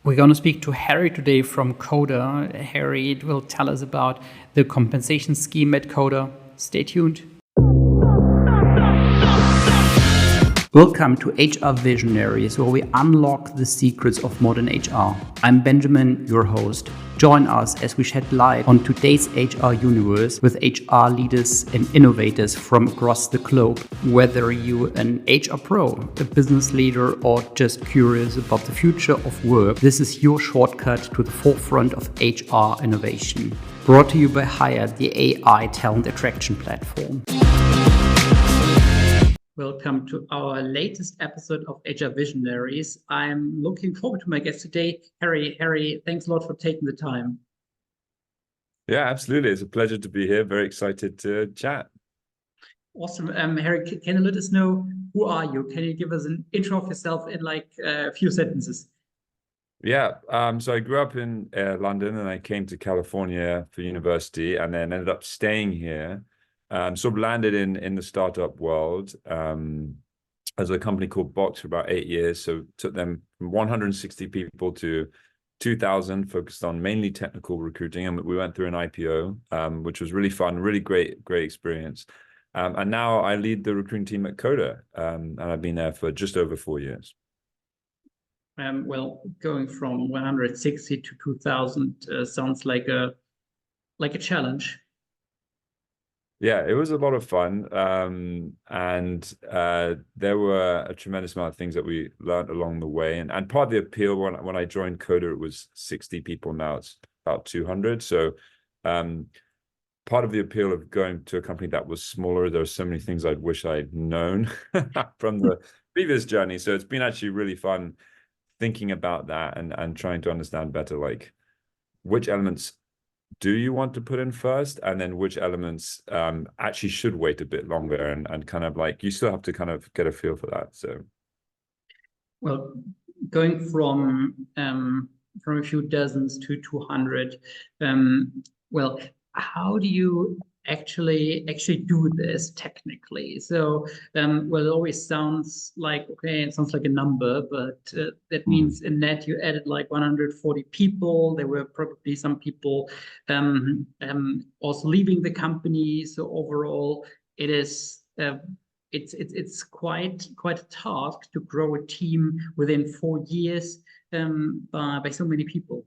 We're going to speak to Harry today from Coda. Harry will tell us about the compensation scheme at Coda. Stay tuned. Welcome to HR Visionaries, where we unlock the secrets of modern HR. I'm Benjamin, your host. Join us as we shed light on today's HR universe with HR leaders and innovators from across the globe. Whether you're an HR pro, a business leader, or just curious about the future of work, this is your shortcut to the forefront of HR innovation. Brought to you by Hire, the AI talent attraction platform. Welcome to our latest episode of HR Visionaries. I'm looking forward to my guest today, Harry. Harry, thanks a lot for taking the time. Yeah, absolutely. It's a pleasure to be here. Very excited to chat. Awesome. Harry, can you let us know who are you? Can you give us an intro of yourself in like a few sentences? Yeah, so I grew up in London and I came to California for university and then ended up staying here. Sort of landed in the startup world as a company called Box for about 8 years. So took them from 160 people to 2,000, focused on mainly technical recruiting. And we went through an IPO, which was really fun, really great experience. And now I lead the recruiting team at Coda, and I've been there for just over 4 years. Well, going from 160 to 2,000 sounds like a challenge. Yeah, it was a lot of fun. And there were a tremendous amount of things that we learned along the way. And part of the appeal when I joined Coda, it was 60 people. Now it's about 200. So part of the appeal of going to a company that was smaller, there are so many things I'd wish I'd known from the previous journey. So it's been actually really fun thinking about that and trying to understand better, like which elements do you want to put in first, and then which elements actually should wait a bit longer, and kind of like you still have to kind of get a feel for that. So, well, going from a few dozens to 200, well, how do you actually do this technically? So, well, it always sounds like, okay, it sounds like a number, but that means in net you added like 140 people. There were probably some people also leaving the company. So overall, it is it's quite a task to grow a team within 4 years by so many people.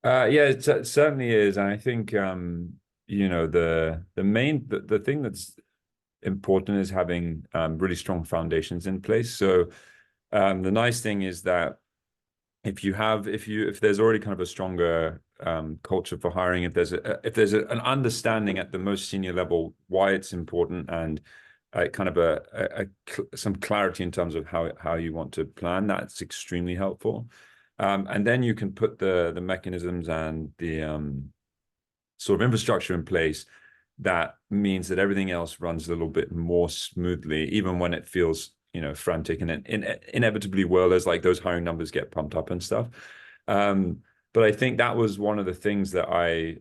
Yeah, it certainly is, and I think you know the thing that's important is having really strong foundations in place. So the nice thing is that if there's already kind of a stronger culture for hiring, if there's an understanding at the most senior level why it's important, and kind of some clarity in terms of how you want to plan, that's extremely helpful. And then you can put the mechanisms and the sort of infrastructure in place that means that everything else runs a little bit more smoothly, even when it feels, frantic, and inevitably will, as like those hiring numbers get pumped up and stuff. But I think that was one of the things that I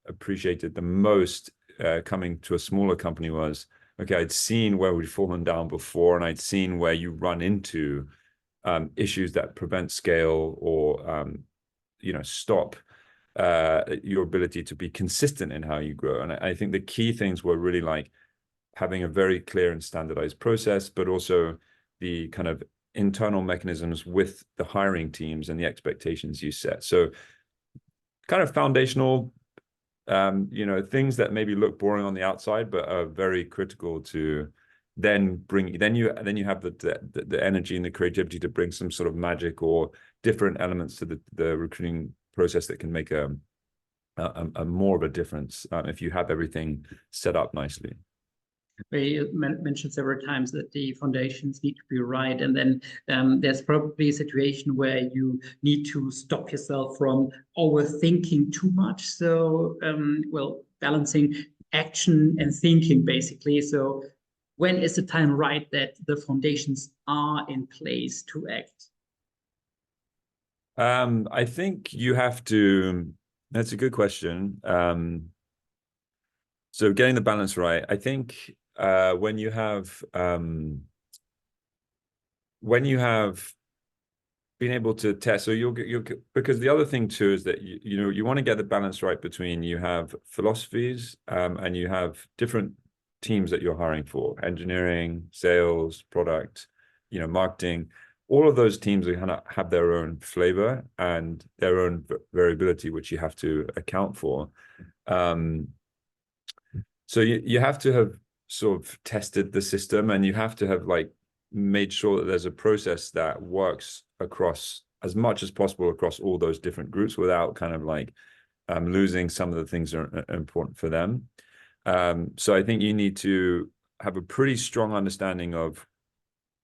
appreciated the most coming to a smaller company was, okay, I'd seen where we'd fallen down before, and I'd seen where you run into issues that prevent scale or stop your ability to be consistent in how you grow. And I think the key things were really like having a very clear and standardized process, but also the kind of internal mechanisms with the hiring teams and the expectations you set. So kind of foundational things that maybe look boring on the outside but are very critical to then you have the energy and the creativity to bring some sort of magic or different elements to the recruiting process that can make a more of a difference if you have everything set up nicely. You mentioned several times that the foundations need to be right, and then there's probably a situation where you need to stop yourself from overthinking too much. So, balancing action and thinking, basically. So, when is the time right that the foundations are in place to act? I think you have to. That's a good question. So getting the balance right, I think when you have being able to test. So you'll because the other thing too is that you want to get the balance right between you have philosophies and you have different teams that you're hiring for: engineering, sales, product, marketing. All of those teams are kind of have their own flavor and their own variability, which you have to account for. So you have to have sort of tested the system, and you have to have like made sure that there's a process that works across as much as possible across all those different groups without kind of like losing some of the things that are important for them. So I think you need to have a pretty strong understanding of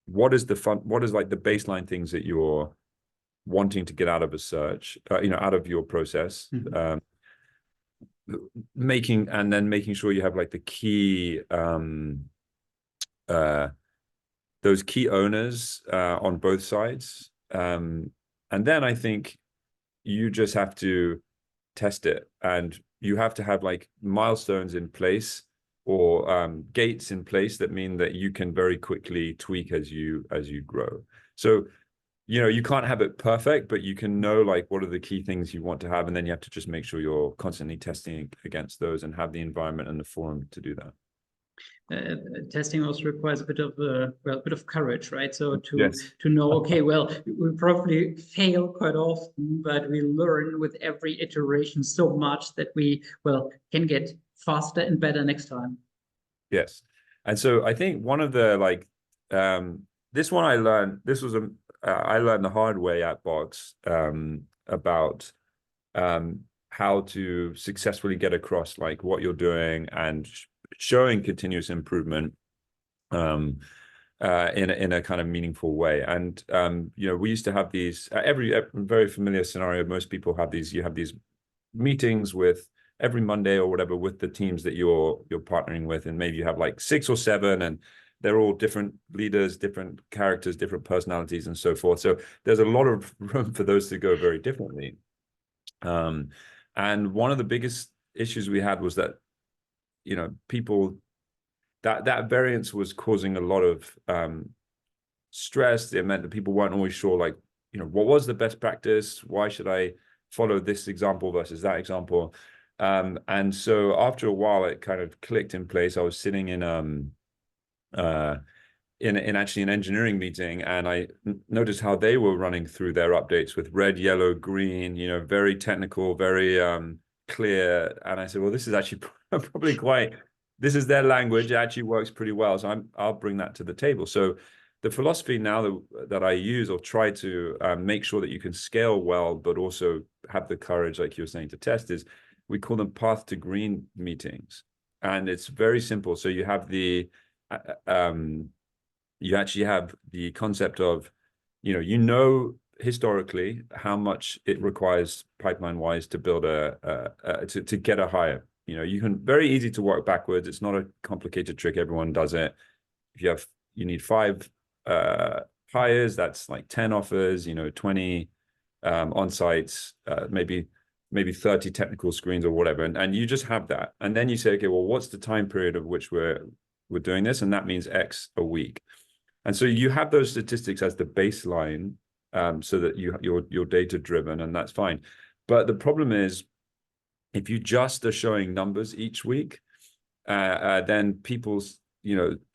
what is like the baseline things that you're wanting to get out of a search, out of your process. Mm-hmm. Making sure you have like the key those key owners on both sides, and then I think you just have to test it, and you have to have like milestones in place or gates in place that mean that you can very quickly tweak as you grow. So you can't have it perfect, but you can know like what are the key things you want to have, and then you have to just make sure you're constantly testing against those and have the environment and the forum to do that. Testing also requires a bit of courage, right? So Yes. to know, okay, well, we probably fail quite often, but we learn with every iteration so much that we can get faster and better next time. Yes, and so I think one of the this one I learned. I learned the hard way at Box about how to successfully get across like what you're doing and showing continuous improvement in a kind of meaningful way. And we used to have these every very familiar scenario. Most people have these. You have these meetings with every Monday or whatever with the teams that you're partnering with, and maybe you have like 6 or 7, and they're all different leaders, different characters, different personalities, and so forth. So there's a lot of room for those to go very differently. And one of the biggest issues we had was that people that variance was causing a lot of stress. It meant that people weren't always sure, like, what was the best practice? Why should I follow this example versus that example? And so after a while, it kind of clicked in place. I was sitting in actually an engineering meeting, and I noticed how they were running through their updates with red, yellow, green, very technical, very clear. And I said, well, this is actually probably this is their language. It actually works pretty well. So I'll bring that to the table. So the philosophy now that I use, or try to make sure that you can scale well, but also have the courage, like you were saying, to test, is we call them path to green meetings. And it's very simple. So you have you actually have the concept of, historically how much it requires pipeline wise to build to get a hire. You can very easy to work backwards. It's not a complicated trick. Everyone does it. If you need 5 hires, that's like 10 offers, 20 on-sites, maybe 30 technical screens or whatever. And you just have that. And then you say, okay, well, what's the time period of which we're doing this? And that means X a week. And so you have those statistics as the baseline, so that you're data driven, and that's fine. But the problem is, if you just are showing numbers each week, then people's,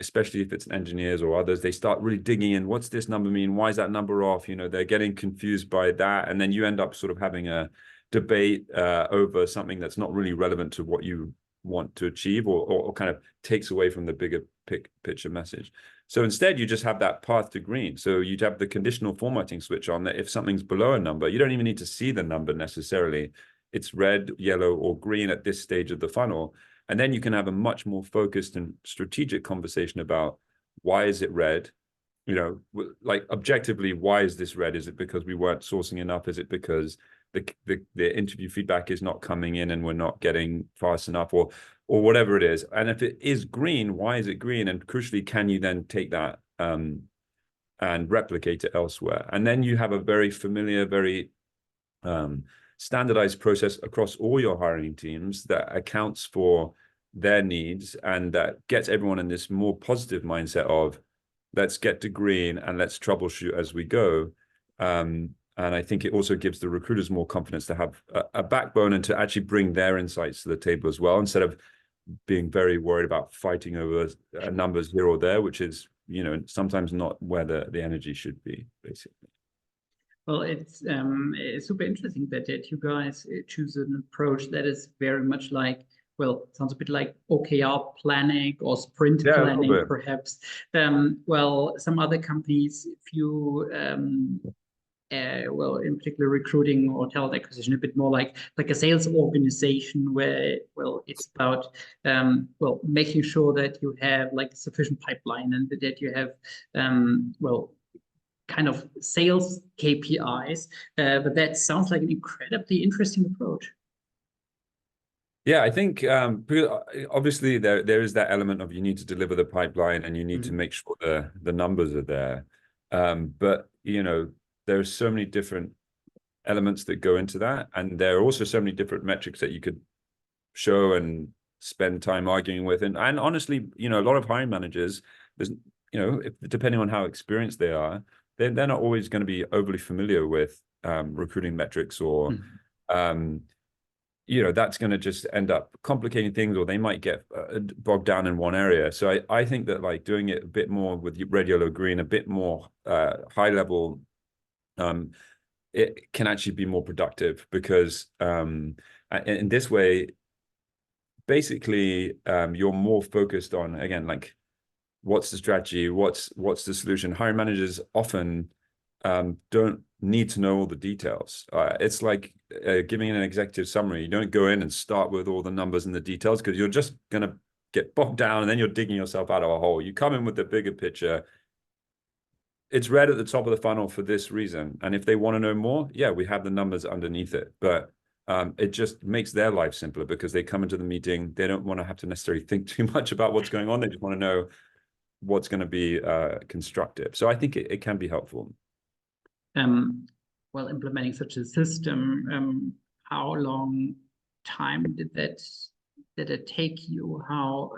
especially if it's engineers or others, they start really digging in. What's this number mean? Why is that number off? They're getting confused by that. And then you end up sort of having a debate over something that's not really relevant to what you want to achieve, or kind of takes away from the bigger picture message. So instead, you just have that path to green. So you'd have the conditional formatting switch on, that if something's below a number, you don't even need to see the number necessarily. It's red, yellow, or green at this stage of the funnel. And then you can have a much more focused and strategic conversation about, why is it red? Like objectively, why is this red? Is it because we weren't sourcing enough? Is it because the interview feedback is not coming in and we're not getting fast enough, or whatever it is? And if it is green, why is it green? And crucially, can you then take that and replicate it elsewhere? And then you have a very familiar, very standardized process across all your hiring teams that accounts for their needs, and that gets everyone in this more positive mindset of, let's get to green and let's troubleshoot as we go. And I think it also gives the recruiters more confidence to have a backbone and to actually bring their insights to the table as well, instead of being very worried about fighting over numbers here or there, which is, you know, sometimes not where the energy should be, basically. Well, it's super interesting that you guys choose an approach that is very much like, well, sounds a bit like OKR planning or sprint planning, perhaps. Well, some other companies, if you well, in particular recruiting or talent acquisition, a bit more like a sales organization where, well, it's about well, making sure that you have like sufficient pipeline and that you have well, kind of sales KPIs. But that sounds like an incredibly interesting approach. Yeah, I think obviously there is that element of you need to deliver the pipeline and you need to make sure the numbers are there. But you know, there's so many different elements that go into that, and there are also so many different metrics that you could show and spend time arguing with. And honestly, you know, a lot of hiring managers, there's, you know, depending on how experienced they are, they're not always going to be overly familiar with recruiting metrics, or you know, that's going to just end up complicating things, or they might get bogged down in one area. So I think that like doing it a bit more with red, yellow, green, a bit more high level, it can actually be more productive, because in this way, basically, you're more focused on, again, like, what's the strategy, what's the solution. Hiring managers often don't need to know all the details. It's like giving an executive summary. You don't go in and start with all the numbers and the details, because you're just going to get bogged down and then you're digging yourself out of a hole. You come in with the bigger picture. It's red at the top of the funnel for this reason. And if they want to know more, yeah, we have the numbers underneath it. But it just makes their life simpler, because they come into the meeting, they don't want to have to necessarily think too much about what's going on. They just want to know what's going to be constructive. So I think it can be helpful. Well, implementing such a system, how long time did it take you? How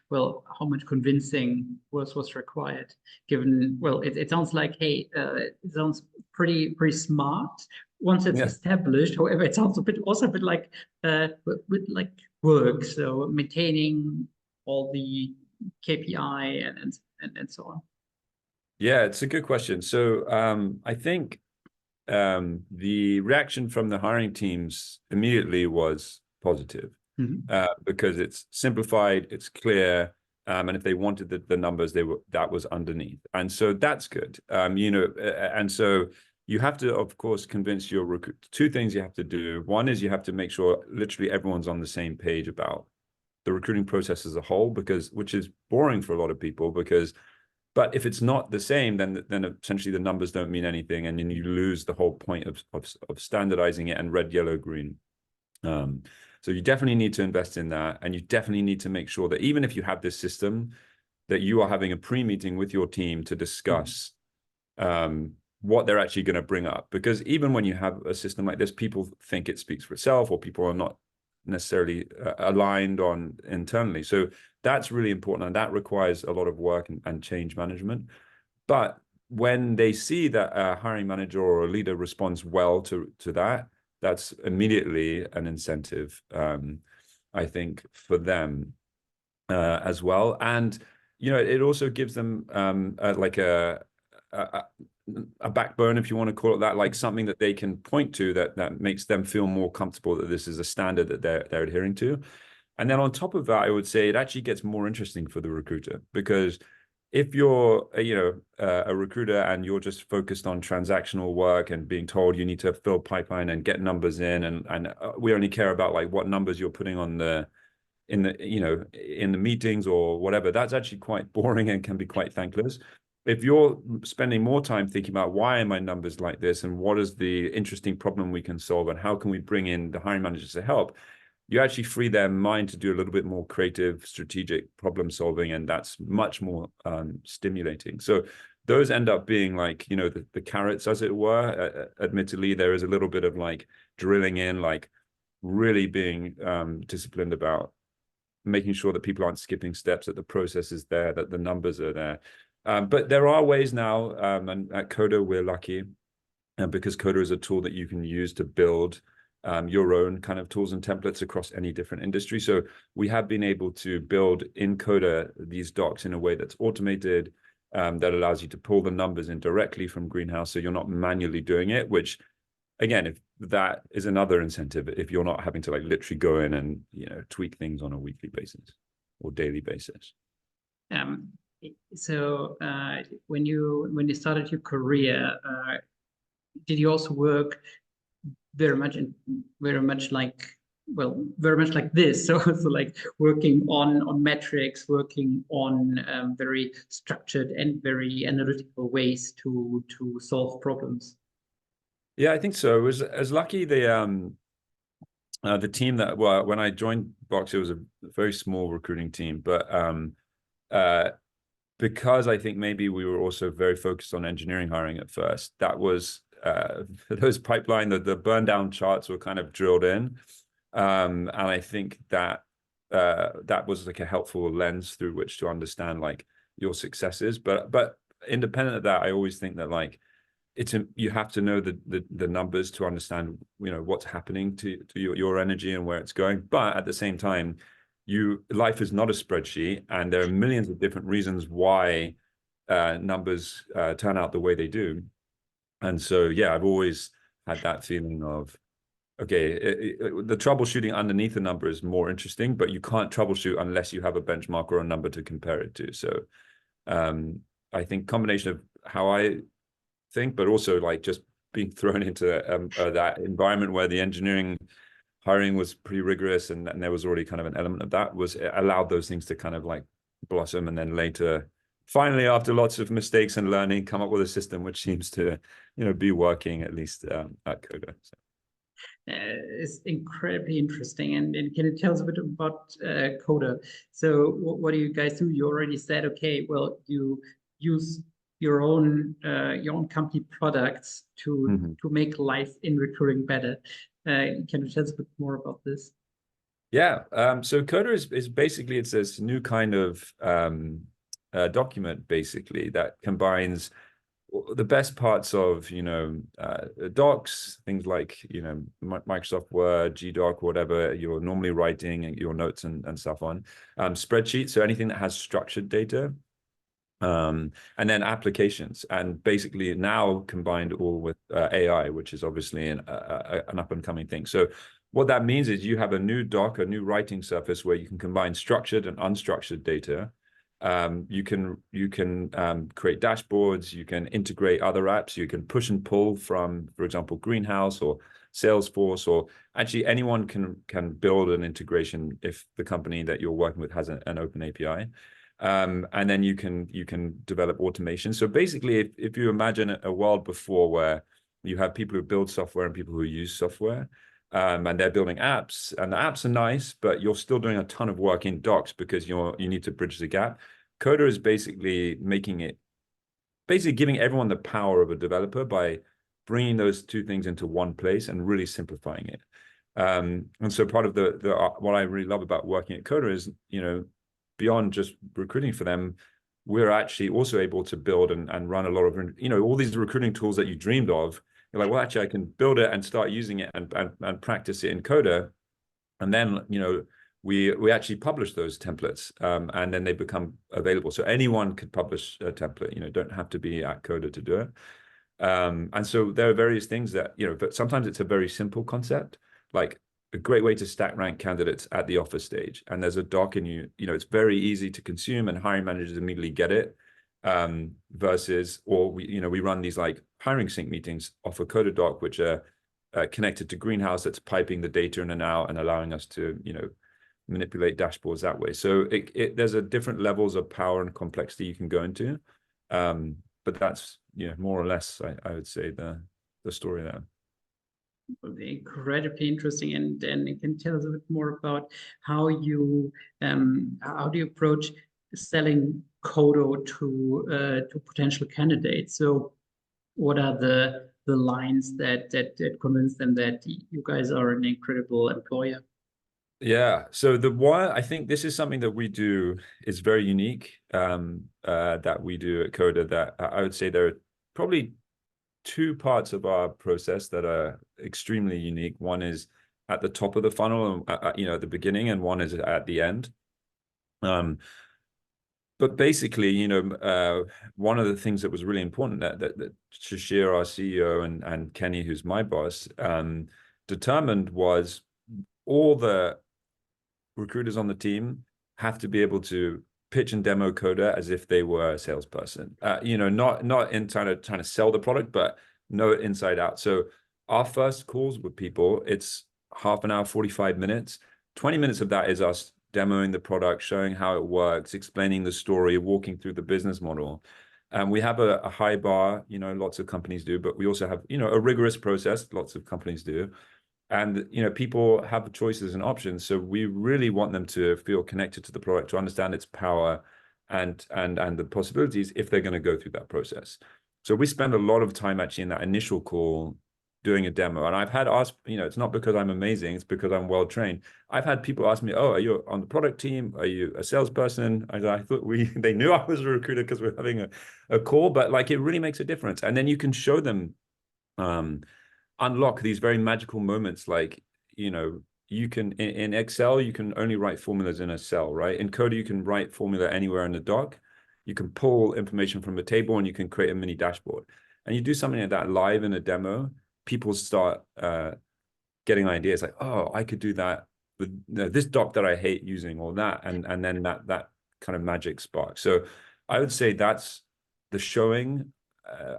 well, how much convincing was required? Given, well, it sounds like, hey, it sounds pretty smart once it's established. However, it sounds also a bit like with like work. So maintaining all the KPI and so on. Yeah, it's a good question. So I think the reaction from the hiring teams immediately was positive, because it's simplified, it's clear, and if they wanted the numbers, that was underneath, and so that's good. You know, and so you have to, of course, convince your recruit. Two things you have to do. One is you have to make sure literally everyone's on the same page about the recruiting process as a whole, which is boring for a lot of people, but if it's not the same, then essentially the numbers don't mean anything, and then you lose the whole point of standardizing it and red, yellow, green. So you definitely need to invest in that, and you definitely need to make sure that even if you have this system, that you are having a pre-meeting with your team to discuss what they're actually going to bring up. Because even when you have a system like this, people think it speaks for itself, or people are not necessarily aligned on internally. So that's really important, and that requires a lot of work and change management. But when they see that a hiring manager or a leader responds well to that, that's immediately an incentive, I think, for them as well. And you know, it also gives them like a backbone, if you want to call it that, like something that they can point to that makes them feel more comfortable that this is a standard that they're adhering to. And then on top of that, I would say it actually gets more interesting for the recruiter, because if you're a recruiter and you're just focused on transactional work and being told you need to fill pipeline and get numbers in, and we only care about like what numbers you're putting on in the meetings or whatever, that's actually quite boring and can be quite thankless. If you're spending more time thinking about why are my numbers like this, and what is the interesting problem we can solve, and how can we bring in the hiring managers to help, you actually free their mind to do a little bit more creative, strategic problem solving, and that's much more stimulating. So those end up being like, you know, the carrots, as it were. Admittedly, there is a little bit of like drilling in, like really being disciplined about making sure that people aren't skipping steps, that the process is there, that the numbers are there. But there are ways now, and at Coda, we're lucky. because Coda is a tool that you can use to build your own kind of tools and templates across any different industry. So we have been able to build in Coda these docs in a way that's automated, that allows you to pull the numbers in directly from Greenhouse, so you're not manually doing it, which again, if that is another incentive, if you're not having to like literally go in and, you know, tweak things on a weekly basis or daily basis. So when you started your career, did you also work very much like this? So like working on metrics, working on very structured and very analytical ways to solve problems. Yeah, I think so. It was lucky the team that, well, when I joined Box, it was a very small recruiting team, but because I think maybe we were also very focused on engineering hiring at first, that was those pipeline, the burn down charts were kind of drilled in, and I think that that was like a helpful lens through which to understand like your successes. But independent of that, I always think that like you have to know the numbers to understand, you know, what's happening to your energy and where it's going. But at the same time, life is not a spreadsheet, and there are millions of different reasons why numbers turn out the way they do. And so, yeah, I've always had that feeling of, okay, the troubleshooting underneath the number is more interesting, but you can't troubleshoot unless you have a benchmark or a number to compare it to. So I think combination of how I think, but also like just being thrown into that environment where the engineering hiring was pretty rigorous, and there was already kind of an element of that, it allowed those things to kind of like blossom, and then later, finally, after lots of mistakes and learning, come up with a system which seems to, you know, be working at least at Coda. So. It's incredibly interesting. And can you tell us a bit about Coda? So what do you guys do? You already said, okay, well, you use your own company products to make life in recruiting better. Can you tell us a bit more about this? Yeah, so Coda is basically, it's this new kind of document basically that combines the best parts of, you know, docs, things like, you know, Microsoft Word, GDoc, whatever you're normally writing your notes and stuff on, spreadsheets, so anything that has structured data, and then applications, and basically now combined all with AI, which is obviously an up and coming thing. So what that means is you have a new doc, a new writing surface where you can combine structured and unstructured data. You can create dashboards, you can integrate other apps, you can push and pull from, for example, Greenhouse or Salesforce, or actually anyone can build an integration if the company that you're working with has an open API. And then you can develop automation. So basically, if you imagine a world before where you have people who build software and people who use software, and they're building apps, and the apps are nice, but you're still doing a ton of work in docs because you need to bridge the gap. Coda is basically giving everyone the power of a developer by bringing those two things into one place and really simplifying it. And so part of what I really love about working at Coda is, you know, beyond just recruiting for them, we're actually also able to build and run a lot of, you know, all these recruiting tools that you dreamed of. You're like, well, actually, I can build it and start using it and practice it in Coda. And then, you know, we actually publish those templates, and then they become available. So anyone could publish a template, you know, don't have to be at Coda to do it. And so there are various things that, you know, but sometimes it's a very simple concept, like a great way to stack rank candidates at the offer stage. And there's a doc, and you know, it's very easy to consume and hiring managers immediately get it. Versus, or we run these like hiring sync meetings off a Coda doc, which are connected to Greenhouse, that's piping the data in and out and allowing us to, you know, manipulate dashboards that way. So there's a different levels of power and complexity you can go into. But that's, you know, more or less, I would say the story there. Incredibly interesting, and you can tell us a bit more about how do you approach selling Coda to potential candidates? So what are the lines that convince them that you guys are an incredible employer? Yeah, so I think this is something that we do is very unique, that we do at Coda, that I would say there are probably two parts of our process that are extremely unique. One is at the top of the funnel, you know, at the beginning, and one is at the end. But basically, you know, one of the things that was really important that Shashir, our CEO, and Kenny, who's my boss, determined was all the recruiters on the team have to be able to pitch and demo Coda as if they were a salesperson. You know, not in trying to sell the product, but know it inside out. So our first calls with people, it's half an hour, 45 minutes. 20 minutes of that is us demoing the product, showing how it works, explaining the story, walking through the business model. We have a high bar, you know, lots of companies do, but we also have, you know, a rigorous process, lots of companies do. And, you know, people have choices and options. So we really want them to feel connected to the product, to understand its power and the possibilities if they're going to go through that process. So we spend a lot of time actually in that initial call doing a demo. And I've had asked, you know, it's not because I'm amazing, it's because I'm well trained. I've had people ask me, oh, are you on the product team? Are you a salesperson? I thought they knew I was a recruiter because we're having a call, but like it really makes a difference. And then you can show them, unlock these very magical moments. Like, you know, you can, in Excel, you can only write formulas in a cell, right? In Coda, you can write formula anywhere in the doc. You can pull information from a table and you can create a mini dashboard. And you do something like that live in a demo, people start getting ideas like, oh, I could do that with, you know, this doc that I hate using, or that, and then that kind of magic spark. So I would say that's the showing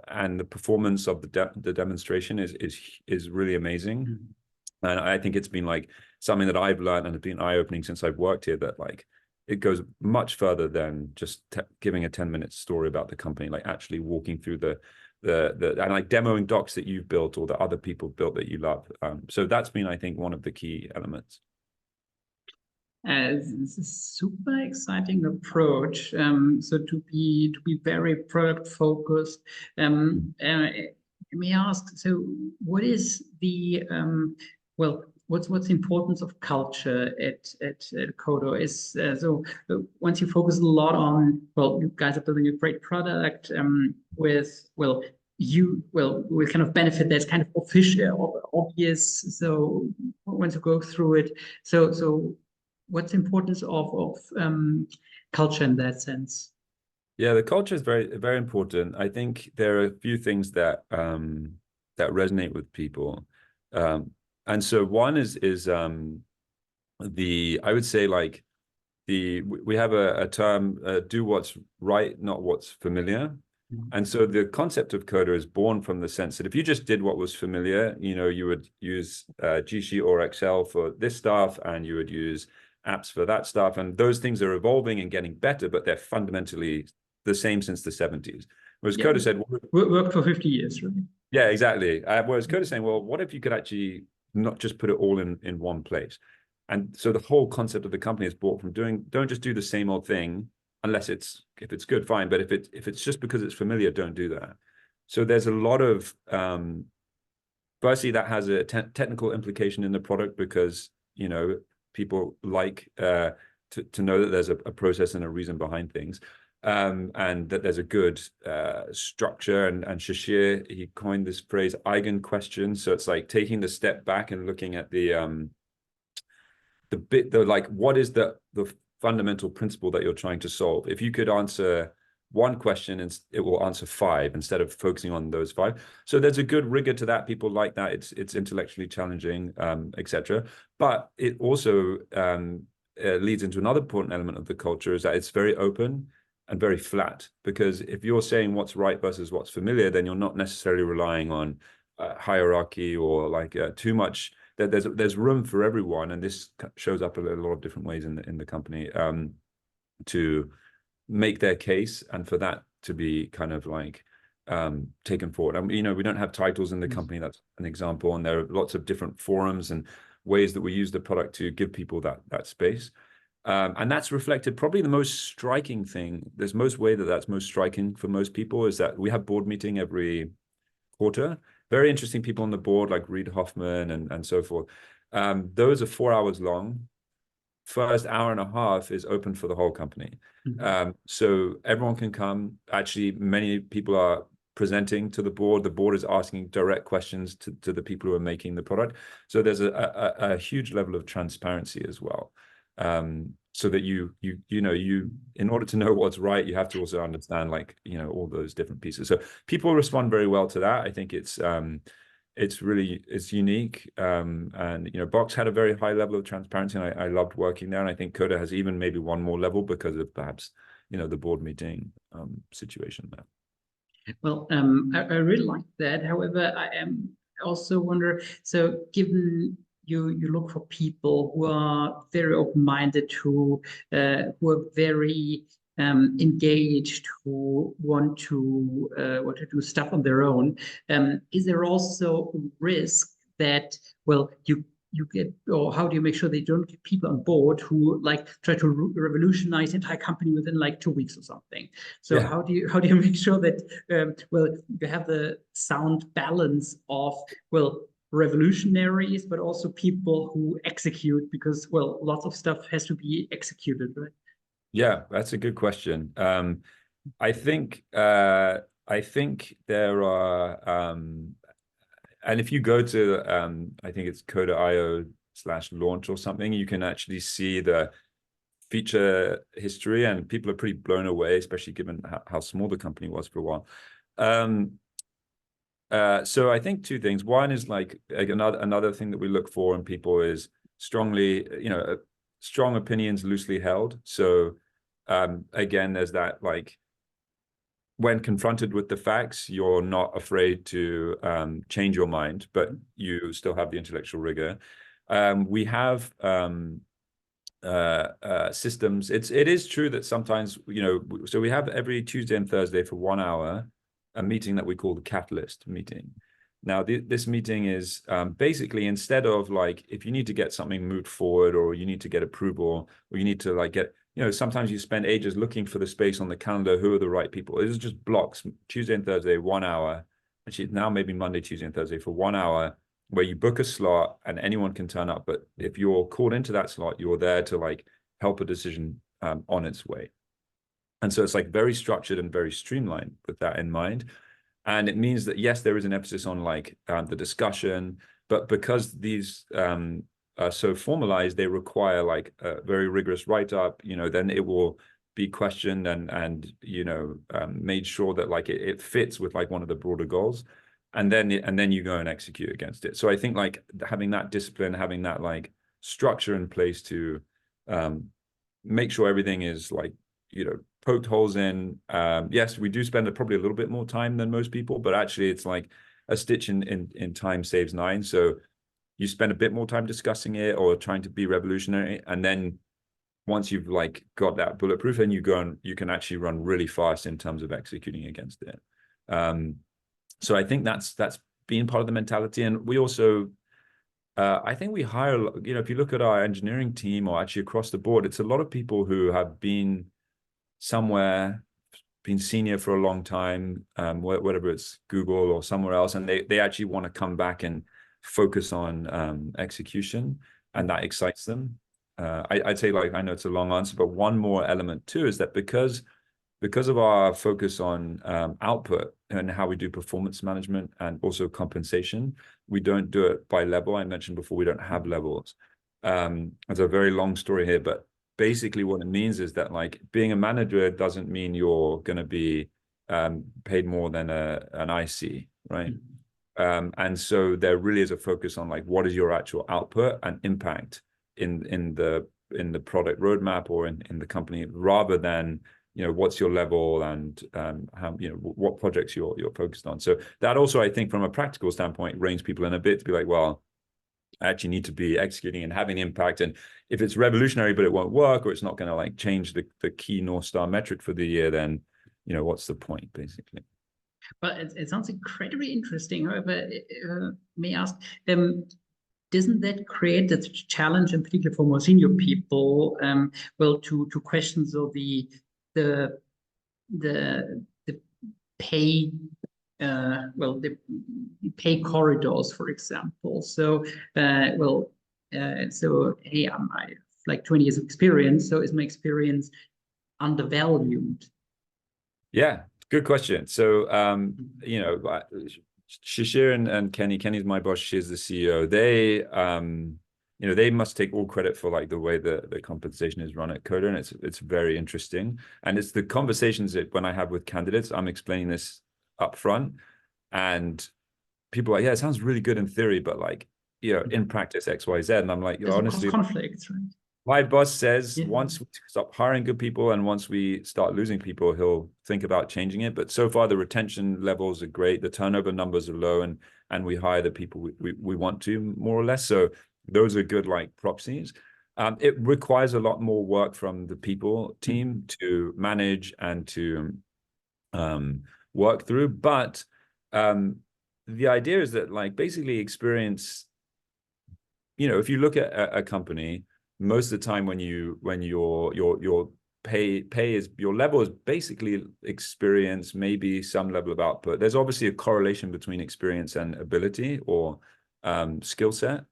and the performance of the demonstration is really amazing. Mm-hmm. And I think it's been like something that I've learned and it's been eye-opening since I've worked here, that like it goes much further than just giving a 10-minute story about the company, like actually walking through the and like demoing docs that you've built or that other people built that you love. So that's been, I think, one of the key elements. This is super exciting approach. So to be very product focused. Let me ask. So what is the well? What's the importance of culture at Coda? Is once you focus a lot on, well, you guys are building a great product with with kind of benefit that's kind of official or obvious. So once you go through it, so what's the importance of culture in that sense? Yeah, the culture is very, very important. I think there are a few things that that resonate with people. And so one is I would say like we have a term, do what's right, not what's familiar. Mm-hmm. And so the concept of Coda is born from the sense that if you just did what was familiar, you know, you would use G Sheet or Excel for this stuff, and you would use apps for that stuff. And those things are evolving and getting better, but they're fundamentally the same since the 70s. Whereas Coda said, worked for 50 years, right? Yeah, exactly. Whereas Coda saying, well, what if you could actually not just put it all in one place? And so the whole concept of the company is brought from don't just do the same old thing unless if it's good, fine. But if it's just because it's familiar, don't do that. So there's a lot of firstly, that has a technical implication in the product, because, you know, people like to know that there's a process and a reason behind things. And that there's a good structure. And Shashir, he coined this phrase, eigen question. So it's like taking the step back and looking at like, what is the fundamental principle that you're trying to solve? If you could answer one question and it will answer 5 instead of focusing on those 5. So there's a good rigor to that. People like that. It's intellectually challenging, etc. But it also leads into another important element of the culture, is that it's very open and very flat. Because if you're saying what's right versus what's familiar, then you're not necessarily relying on hierarchy or like too much. There's room for everyone, and this shows up a lot of different ways in the company to make their case, and for that to be kind of like taken forward. And you know, we don't have titles in the company. That's an example, and there are lots of different forums and ways that we use the product to give people that space. And that's reflected. Probably the most striking thing, that's most striking for most people, is that we have board meeting every quarter. Very interesting people on the board, like Reid Hoffman and so forth. Those are 4 hours long. First hour and a half is open for the whole company. Mm-hmm. So everyone can come. Actually, many people are presenting to the board is asking direct questions to the people who are making the product. So there's a huge level of transparency as well. So that you in order to know what's right, you have to also understand, like, all those different pieces. So people respond very well to that. I think it's unique. And Box had a very high level of transparency, and I loved working there. And I think Coda has even maybe one more level because of perhaps the board meeting situation there. Well, I really like that. However, I am also wonder, so given you look for people who are very open-minded, who are very engaged, who want to do stuff on their own, is there also a risk that, well, you get, or how do you make sure they don't get people on board who like try to revolutionize the entire company within like 2 weeks or something? So Yeah. how do you make sure that well, you have the sound balance of, well, revolutionaries, but also people who execute, because, well, lots of stuff has to be executed, right? Yeah, that's a good question. I think there are and if you go to I think it's Coda.io/launch or something, you can actually see the feature history, and people are pretty blown away, especially given how small the company was for a while. So I think two things. One is like another thing that we look for in people is strongly, strong opinions loosely held. So again, there's that, like, when confronted with the facts, you're not afraid to change your mind, but you still have the intellectual rigor. We have systems. It is true that sometimes, so we have every Tuesday and Thursday for 1 hour a meeting that we call the Catalyst meeting. Now, this meeting is basically, instead of like, if you need to get something moved forward, or you need to get approval, or you need to like get, sometimes you spend ages looking for the space on the calendar, who are the right people. It is just blocks, Tuesday and Thursday, 1 hour. Actually, now maybe Monday, Tuesday, and Thursday for 1 hour, where you book a slot and anyone can turn up. But if you're called into that slot, you're there to like help a decision on its way. And so it's like very structured and very streamlined with that in mind. And it means that, yes, there is an emphasis on like the discussion, but because these are so formalized, they require like a very rigorous write-up, then it will be questioned and made sure that like it fits with like one of the broader goals. And then you go and execute against it. So I think like having that discipline, having that like structure in place to make sure everything is like, poked holes in. Yes, we do spend probably a little bit more time than most people, but actually it's like a stitch in time saves 9. So you spend a bit more time discussing it or trying to be revolutionary, and then once you've like got that bulletproof, and you go and you can actually run really fast in terms of executing against it. So I think that's been part of the mentality. And we also I think we hire, if you look at our engineering team, or actually across the board, it's a lot of people who have been somewhere, been senior for a long time, whether it's Google or somewhere else, and they actually want to come back and focus on execution, and that excites them. I'd say, like, I know it's a long answer, but one more element too is that because of our focus on output and how we do performance management and also compensation, we don't do it by level. I mentioned before, we don't have levels. It's a very long story here, but basically what it means is that, like, being a manager doesn't mean you're going to be paid more than an IC, right? And so there really is a focus on, like, what is your actual output and impact in the product roadmap or in the company, rather than what's your level and how what projects you're focused on. So that also, I think, from a practical standpoint, reins people in a bit to be like, well, I actually need to be executing and having impact. And if it's revolutionary but it won't work, or it's not going to like change the key North Star metric for the year, then what's the point, basically? Well, it sounds incredibly interesting. However, may I ask, doesn't that create the challenge, in particular for more senior people, well, to questions of the pay, well, the pay corridors, for example? So, so hey, I have like 20 years of experience. So is my experience undervalued? Yeah, Good question. So, you know, Shishir and Kenny's my boss. She's the CEO. They, you know, they must take all credit for like the way the compensation is run at Coda, and it's very interesting. And it's the conversations that when I have with candidates, I'm explaining this up front, and people are like, yeah, it sounds really good in theory, but like, you know, in practice, X, Y, Z. And I'm like, There's honestly, conflicts, right? my boss says Yeah. once we stop hiring good people and once we start losing people, he'll think about changing it. But so far, the retention levels are great. The turnover numbers are low, and we hire the people we want to, more or less. So those are good like proxies. It requires a lot more work from the people team to manage and to work through. But the idea is that like basically experience, you know, if you look at a company, most of the time when your pay is, your level is basically experience, maybe some level of output. There's obviously a correlation between experience and ability or skill set.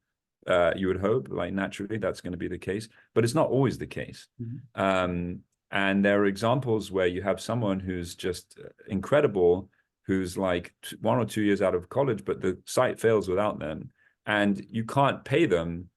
You would hope, like naturally, that's going to be the case, but it's not always the case. And there are examples where you have someone who's just incredible, who's like 1 or 2 years out of college, but the site fails without them, and you can't pay them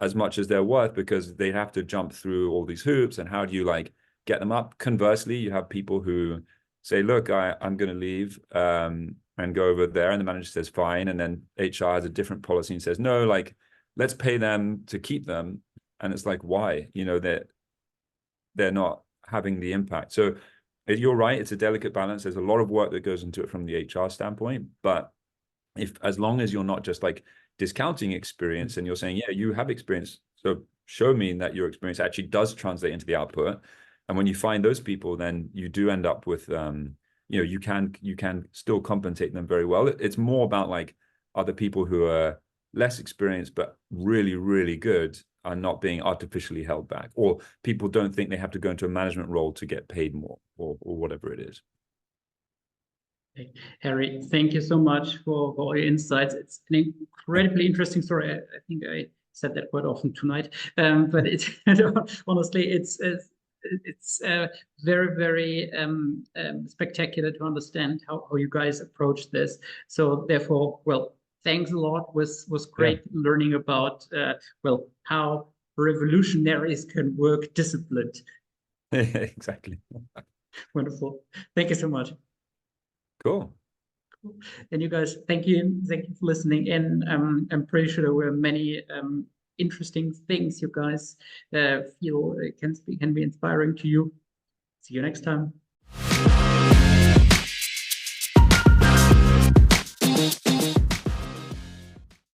as much as they're worth because they have to jump through all these hoops. And how do you like get them up? Conversely, you have people who say, look, I'm going to leave and go over there. And the manager says, fine. And then HR has a different policy and says, no, like, let's pay them to keep them. And it's like, why? You know, they're not having the impact. So you're right. It's a delicate balance. There's a lot of work that goes into it from the HR standpoint. But as long as you're not just like discounting experience and you're saying, yeah, you have experience, so show me that your experience actually does translate into the output. And when you find those people, then you do end up with you know, you can still compensate them very well. It's more about like, are the people who are less experienced but really, really good are not being artificially held back, or people don't think they have to go into a management role to get paid more, or whatever it is. Harry, thank you so much for all your insights. It's an incredibly interesting story. I think I said that quite often tonight, but it's honestly, it's very, very spectacular to understand how you guys approach this. So therefore, well, thanks a lot. Was great learning about well, how revolutionaries can work disciplined. Exactly. Wonderful. Thank you so much. Cool. And you guys, thank you for listening in. I'm pretty sure there were many interesting things you guys feel can be inspiring to you. See you next time.